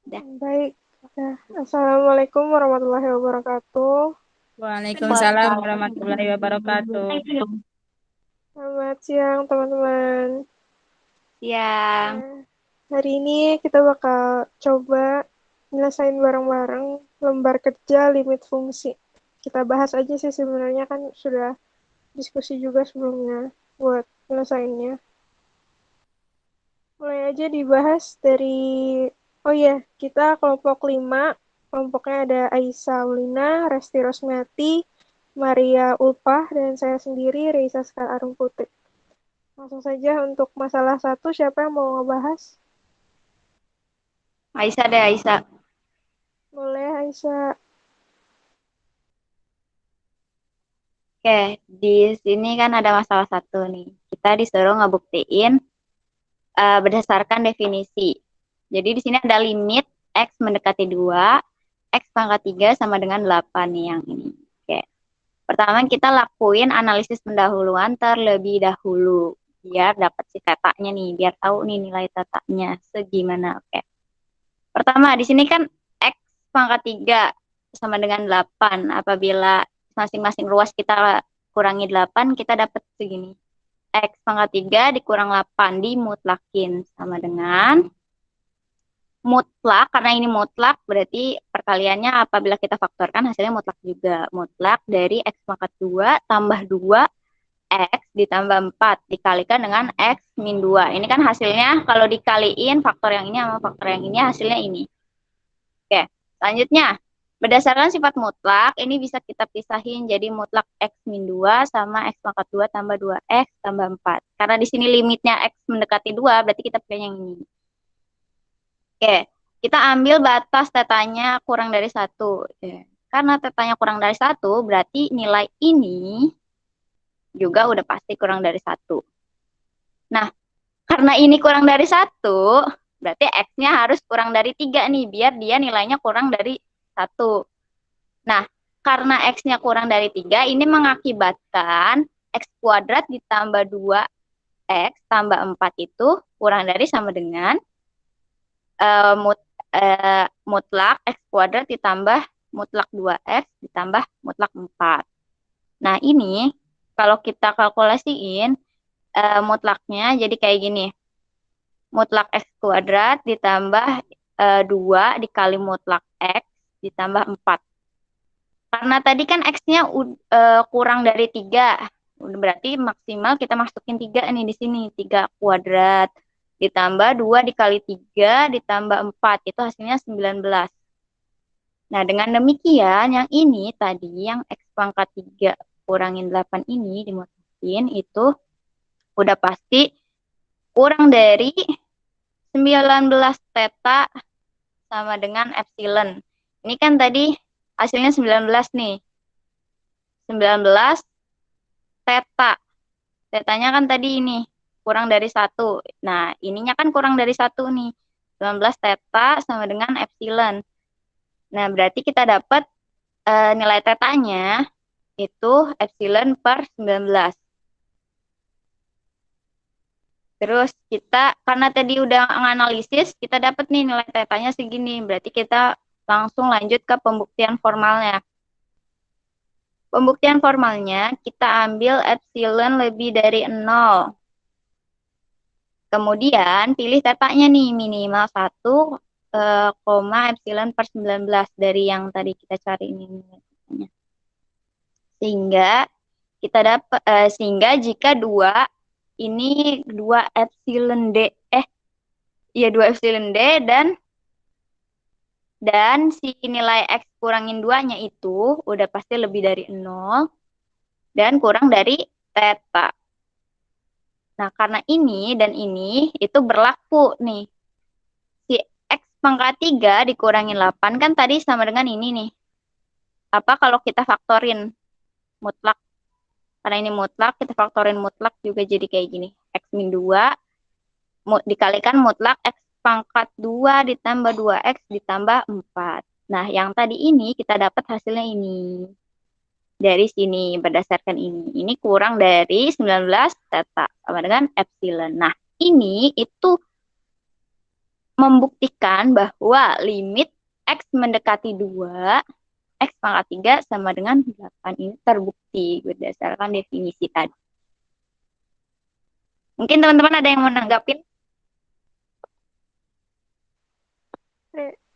Dah. Baik. Ya. Assalamualaikum warahmatullahi wabarakatuh. Waalaikumsalam warahmatullahi wabarakatuh. Selamat siang, teman-teman. Siang. Nah, hari ini kita bakal coba nyelesain bareng-bareng lembar kerja limit fungsi. Kita bahas aja sih sebenarnya kan sudah diskusi juga sebelumnya buat nyelesainnya. Mulai aja dibahas dari, oh iya, kita kelompok 5. Kelompoknya ada Aisyah Aulina, Resti Rosmiati, Maria Ulpah, dan saya sendiri, Reisa Sekar Arum Putri. Langsung saja untuk masalah satu, siapa yang mau ngebahas? Aisyah deh, Aisyah. Boleh, Aisyah. Oke, di sini kan ada masalah satu nih. Kita disuruh ngebuktiin berdasarkan definisi. Jadi di sini ada limit X mendekati 2, X pangkat 3 sama dengan 8 nih yang ini. Oke. Pertama kita lakuin analisis pendahuluan terlebih dahulu. Biar dapat si tetanya nih, biar tahu nih nilai tetanya segimana. Oke. Pertama, di sini kan X pangkat 3 sama dengan 8. Apabila masing-masing ruas kita kurangi 8, kita dapat segini. X pangkat 3 dikurang 8 dimutlakin. Sama dengan mutlak, karena ini mutlak, berarti perkaliannya apabila kita faktorkan hasilnya mutlak juga. Mutlak dari X pangkat 2 tambah 2 X ditambah 4 dikalikan dengan X min 2. Ini kan hasilnya kalau dikaliin faktor yang ini sama faktor yang ini hasilnya ini. Oke, selanjutnya berdasarkan sifat mutlak, ini bisa kita pisahin jadi mutlak X min 2 sama X pangkat 2 tambah 2X tambah 4. Karena di sini limitnya X mendekati 2, berarti kita pilih yang ini. Oke, kita ambil batas tetanya kurang dari 1. Oke. Karena tetanya kurang dari 1, berarti nilai ini juga udah pasti kurang dari 1. Nah, karena ini kurang dari 1, berarti X-nya harus kurang dari 3 nih, biar dia nilainya kurang dari 1. Nah, karena X-nya kurang dari 3, ini mengakibatkan X kuadrat ditambah 2X tambah 4 itu kurang dari sama dengan uh, mut, mutlak X kuadrat ditambah mutlak 2X ditambah mutlak 4. Nah, ini kalau kita kalkulasiin mutlaknya jadi kayak gini. Mutlak X kuadrat ditambah 2 dikali mutlak X ditambah 4. Karena tadi kan X-nya kurang dari 3. Berarti maksimal kita masukin 3 nih di sini. 3 kuadrat. Ditambah 2 dikali 3 ditambah 4. Itu hasilnya 19. Nah, dengan demikian yang ini tadi yang X pangkat 3 kurangin 8 ini dimasukin itu udah pasti kurang dari 19 theta sama dengan epsilon. Ini kan tadi hasilnya 19 nih. 19 theta. Tetanya kan tadi ini kurang dari 1. Nah, ininya kan kurang dari 1 nih. 19 theta sama dengan epsilon. Nah, berarti kita dapat nilai tetanya itu epsilon per 19. Terus kita, karena tadi udah menganalisis, kita dapat nih nilai tetanya segini. Berarti kita langsung lanjut ke pembuktian formalnya. Pembuktian formalnya, kita ambil epsilon lebih dari 0. Kemudian pilih tetanya nih, minimal 1, epsilon per 19 dari yang tadi kita cari ini. Sehingga kita dapat, sehingga jika 2, ini 2 epsilon D, iya 2 epsilon D dan si nilai X kurangin 2-nya itu udah pasti lebih dari 0 dan kurang dari theta. Nah, karena ini dan ini itu berlaku nih. Si X pangkat 3 dikurangin 8 kan tadi sama dengan ini nih. Apa kalau kita faktorin mutlak? Karena ini mutlak, kita faktorin mutlak juga jadi kayak gini. X min 2 dikalikan mutlak X pangkat 2 ditambah 2X ditambah 4. Nah, yang tadi ini kita dapat hasilnya ini. Dari sini, berdasarkan ini. Ini kurang dari 19 theta, sama dengan epsilon. Nah, ini itu membuktikan bahwa limit X mendekati 2 X pangkat 3 sama dengan 8 ini terbukti berdasarkan definisi tadi. Mungkin teman-teman ada yang mau nanggapin?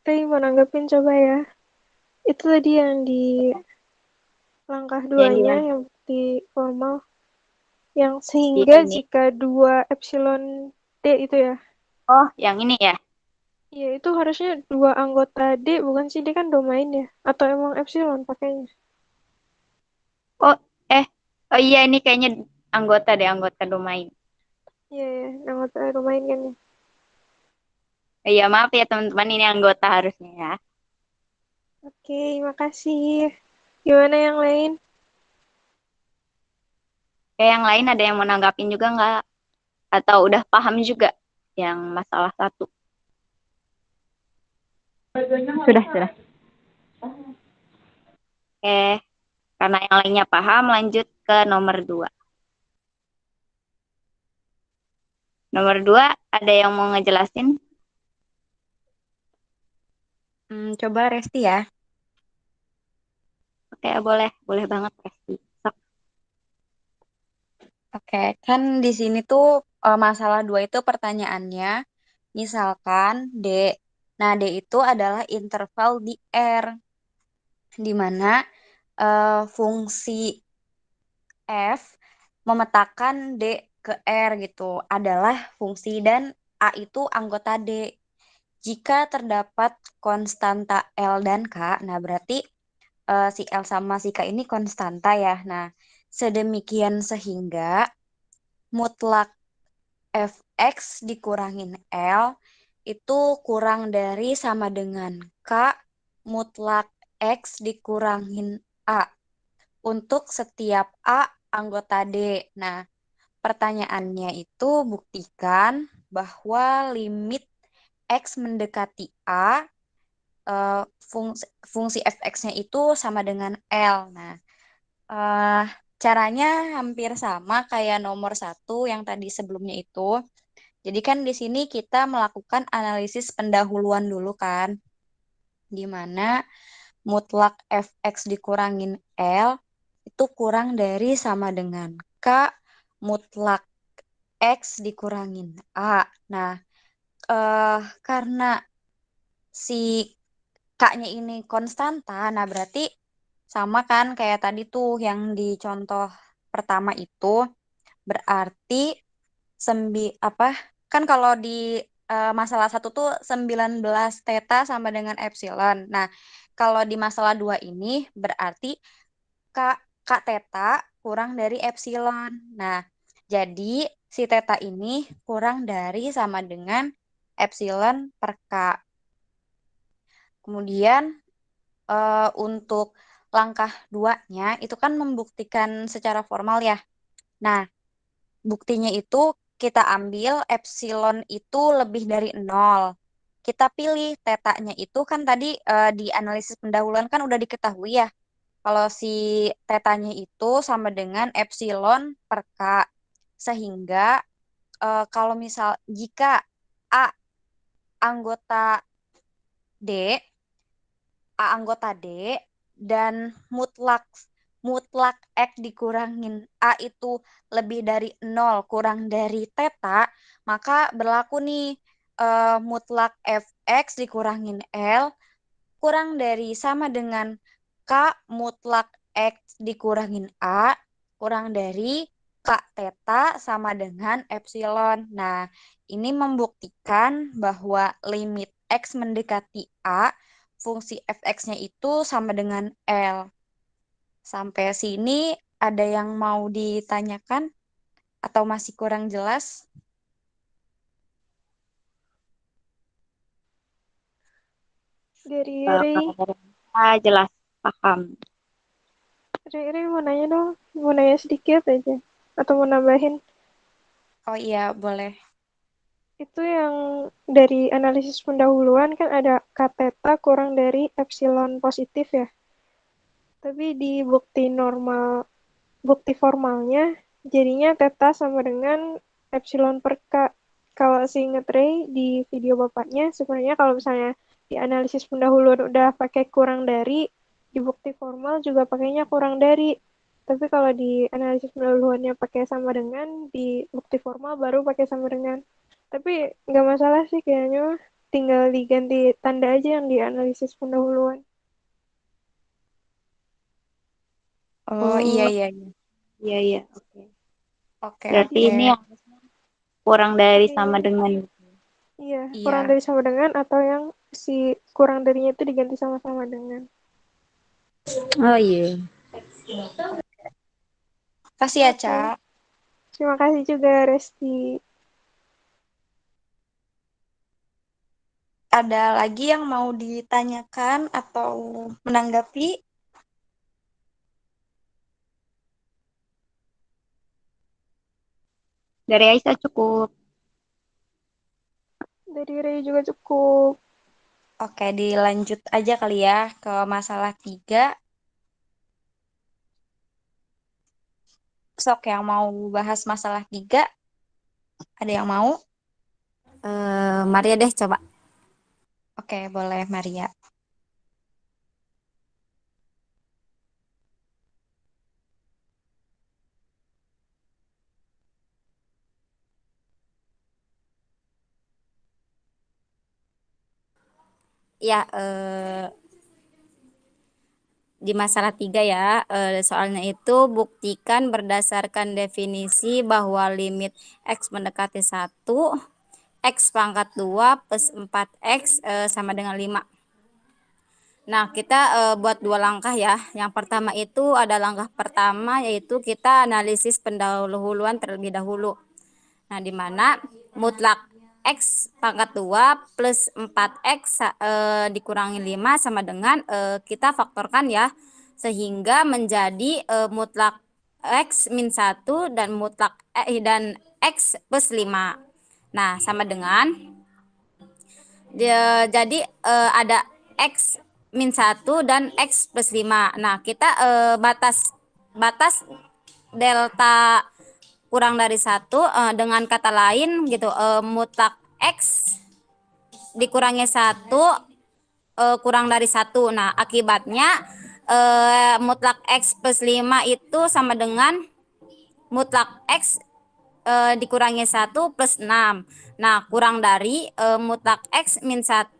Rey mau nanggepin coba ya. Itu tadi yang di langkah Yang duanya, dimana? yang bukti formal. Yang Di sehingga ini. jika 2 epsilon D itu ya. Oh, yang ini ya. Iya, itu harusnya 2 anggota D, bukan sih? D kan domain ya? Atau emang epsilon pakainya? Oh, eh. Oh iya, ini kayaknya anggota deh, anggota domain. Iya, ya, anggota domain kan ya. Oh, iya, maaf ya teman-teman, ini anggota harusnya ya. Oke, makasih. Gimana yang lain? Kayak yang lain ada yang mau nanggapin juga nggak? Atau udah paham juga yang masalah satu? Sudah, sudah. Oke, karena yang lainnya paham, lanjut ke nomor 2. Nomor 2, ada yang mau ngejelasin? Coba Resti ya. Oke, boleh. Boleh banget, Resti. Sok. Oke, kan di sini tuh masalah 2 itu pertanyaannya, misalkan D. Nah, D itu adalah interval di R, di mana fungsi F memetakan D ke R gitu adalah fungsi dan A itu anggota D. Jika terdapat konstanta L dan K, nah berarti si L sama si K ini konstanta ya. Nah, sedemikian sehingga mutlak fx dikurangin L itu kurang dari sama dengan K mutlak X dikurangin A untuk setiap A anggota D. Nah, pertanyaannya itu buktikan bahwa limit X mendekati A, fungsi fx-nya itu sama dengan L. Nah, eh, caranya hampir sama kayak nomor 1 yang tadi sebelumnya itu. Jadi kan di sini kita melakukan analisis pendahuluan dulu kan, di mana mutlak fx dikurangin L itu kurang dari sama dengan K mutlak X dikurangin A. Nah, karena si K-nya ini konstanta, nah berarti sama kan kayak tadi tuh yang di contoh pertama itu, berarti apa kan kalau di masalah satu tuh 19 theta sama dengan epsilon. Nah, kalau di masalah 2 ini berarti K, K theta kurang dari epsilon. Nah, jadi si theta ini kurang dari sama dengan epsilon per K. Kemudian untuk langkah duanya itu kan membuktikan secara formal ya. Nah, buktinya itu kita ambil epsilon itu lebih dari nol. Kita pilih tetanya itu kan tadi di analisis pendahuluan kan udah diketahui ya. Kalau si tetanya itu sama dengan epsilon per K. Sehingga kalau misal jika A anggota D, A anggota D dan mutlak mutlak X dikurangin A itu lebih dari nol kurang dari theta, maka berlaku nih mutlak Fx dikurangin L kurang dari sama dengan K mutlak X dikurangin A kurang dari K theta sama dengan epsilon. Nah, ini membuktikan bahwa limit X mendekati A, fungsi fx-nya itu sama dengan L. Sampai sini ada yang mau ditanyakan atau masih kurang jelas? Dari Kalau Rey, dari saya jelas paham. Rey mau nanya dong. Mau nanya sedikit aja. Atau mau nambahin. Oh iya, boleh. Itu yang dari analisis pendahuluan kan ada kateta kurang dari epsilon positif ya. Tapi di bukti normal, bukti formalnya jadinya teta sama dengan epsilon per K. kalau seinget Ray di video bapaknya, sebenarnya kalau misalnya di analisis pendahuluan udah pakai kurang dari, di bukti formal juga pakainya kurang dari. Tapi kalau di analisis pendahuluannya pakai sama dengan, di bukti formal baru pakai sama dengan. Tapi nggak masalah sih kayaknya, tinggal diganti tanda aja yang di analisis pendahuluan. Oh iya Oh, iya iya. iya, iya. Oke. Oke Berarti oke. ini yang kurang dari sama Ini, dengan. iya, kurang Iya. dari sama dengan atau yang si kurang darinya itu diganti sama-sama dengan. Oh iya. Kasih ya, Oke, Ca. terima kasih juga Resti. Ada lagi yang mau ditanyakan atau menanggapi? Dari Aisyah cukup. Dari Ray juga cukup. Oke, dilanjut aja kali ya ke masalah 3. Sok yang mau bahas masalah 3, ada yang mau? Maria deh coba. Oke, boleh Maria. Ya, di masalah 3 ya, soalnya itu buktikan berdasarkan definisi bahwa limit X mendekati 1, X pangkat 2 plus 4X sama dengan 5. Nah, kita buat 2 langkah ya. Yang pertama itu ada langkah pertama yaitu kita analisis pendahuluan terlebih dahulu. Nah, di mana mutlak X pangkat 2 plus 4X dikurangi 5 sama dengan kita faktorkan ya. Sehingga menjadi mutlak X min 1 dan mutlak dan X plus 5. Nah, sama dengan jadi ada X min 1 dan X plus 5. Nah, kita batas batas delta kurang dari 1 dengan kata lain gitu, mutlak X dikurangi 1 kurang dari 1. Nah, akibatnya mutlak X plus 5 itu sama dengan mutlak X dikurangi 1 plus 6. Nah, kurang dari mutlak X min 1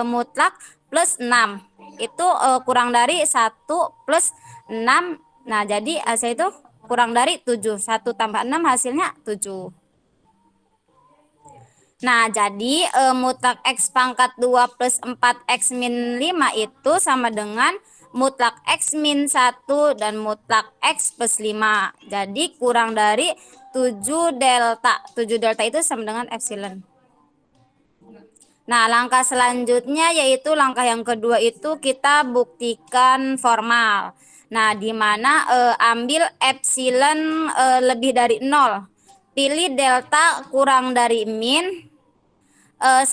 mutlak plus 6. Itu kurang dari 1 plus 6. Nah, jadi hasil itu kurang dari 7. 1 tambah 6 hasilnya 7. Nah, jadi mutlak X pangkat 2 plus 4X min 5 itu sama dengan mutlak X min 1 dan mutlak X plus 5. Jadi kurang dari 7 delta. 7 delta itu sama dengan epsilon. Nah, langkah selanjutnya yaitu langkah yang kedua itu kita buktikan formal. Nah, di mana ambil epsilon lebih dari 0. Pilih delta kurang dari min 1,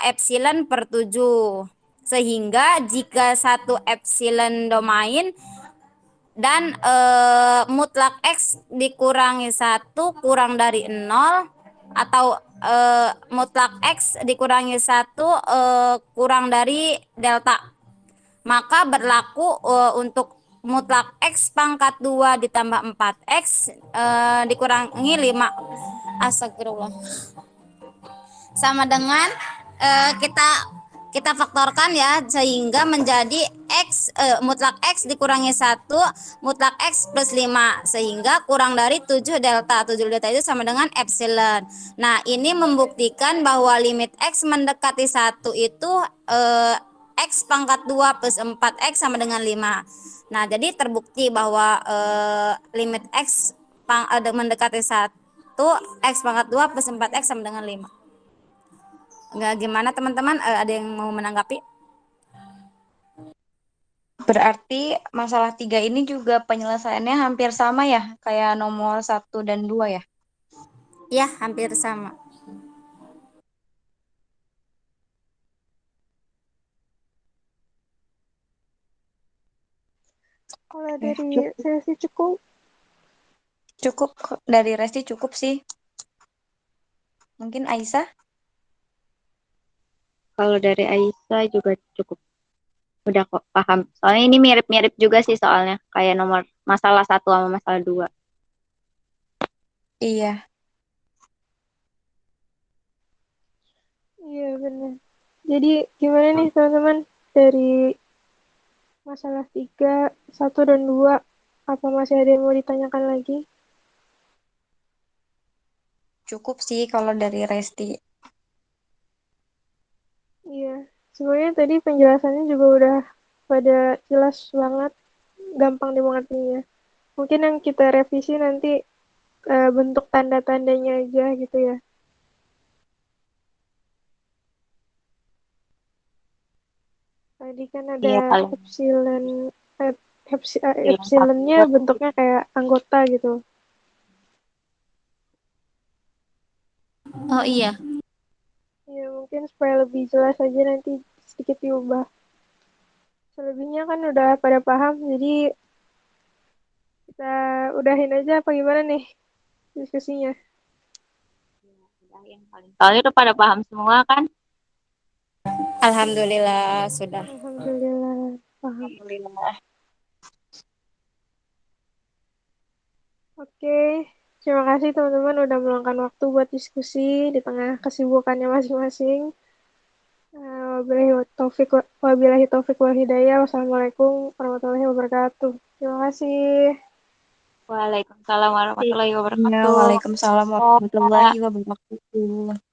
epsilon per 7. Sehingga jika 1 epsilon domain dan mutlak X dikurangi 1 kurang dari 0 atau mutlak X dikurangi 1 kurang dari delta, maka berlaku untuk mutlak X pangkat 2 ditambah 4X dikurangi 5. Astagfirullah. Sama dengan kita faktorkan ya sehingga menjadi X mutlak X dikurangi 1 mutlak X plus 5 sehingga kurang dari 7 delta. 7 delta itu sama dengan epsilon. Nah, ini membuktikan bahwa limit X mendekati 1 itu X pangkat 2 plus 4X sama dengan 5. Nah, jadi terbukti bahwa limit X mendekati 1 X pangkat 2 plus 4X sama dengan 5. Nggak, gimana teman-teman? Ada yang mau menanggapi? Berarti masalah 3 ini juga penyelesaiannya hampir sama ya, kayak nomor 1 dan 2 ya? Ya, hampir sama. Kalau Oke, dari cukup. saya sih cukup. Cukup dari Resti cukup sih. Mungkin Aisyah? Kalau dari Aisyah juga cukup udah kok paham. Soalnya ini mirip-mirip juga sih soalnya kayak nomor masalah 1 sama masalah 2. Iya. Iya, benar. Jadi gimana nih teman-teman dari masalah 3, 1 dan 2? Apa masih ada yang mau ditanyakan lagi? Cukup sih kalau dari Resti. Iya, sebenarnya tadi penjelasannya juga udah pada jelas banget, gampang dimengertinya. Mungkin yang kita revisi nanti bentuk tanda-tandanya aja gitu ya. Tadi kan ada Iya paling epsilon, eh, bilang epsilonnya 1 2. bentuknya kayak anggota gitu. Oh iya. Ya mungkin supaya lebih jelas aja nanti sedikit diubah. Selebihnya kan udah pada paham, jadi kita udahin aja apa gimana nih diskusinya? Soalnya udah pada paham semua kan? Alhamdulillah sudah. Alhamdulillah paham. Alhamdulillah. Oke, terima kasih teman-teman udah meluangkan waktu buat diskusi di tengah kesibukannya masing-masing. Wabillahi taufik wal hidayah. Wassalamualaikum warahmatullahi wabarakatuh. Terima kasih. Waalaikumsalam warahmatullahi Iya, wabarakatuh. Waalaikumsalam warahmatullahi wabarakatuh.